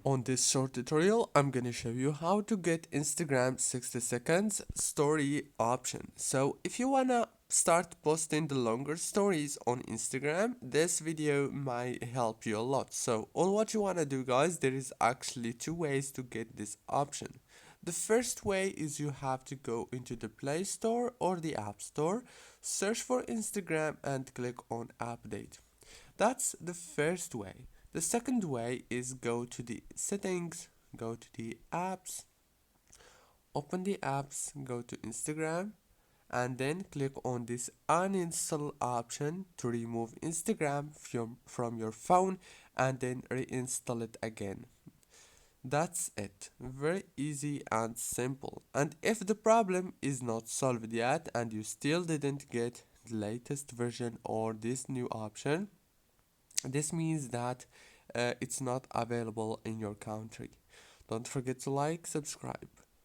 On this short tutorial, I'm gonna show you how to get Instagram 60 seconds story option. So if you wanna start posting the longer stories on Instagram, this video might help you a lot. So all what you wanna do, guys, there is actually two ways to get this option. The first way is you have to go into the Play Store or the App Store, search for Instagram and click on Update. That's the first way. The second way is go to the settings, go to the apps, open the apps, go to Instagram, and then click on this uninstall option to remove Instagram from your phone and then reinstall it again. That's it. Very easy and simple. And if the problem is not solved yet and you still didn't get the latest version or this new option, this means that it's not available in your country. Don't forget to like, subscribe.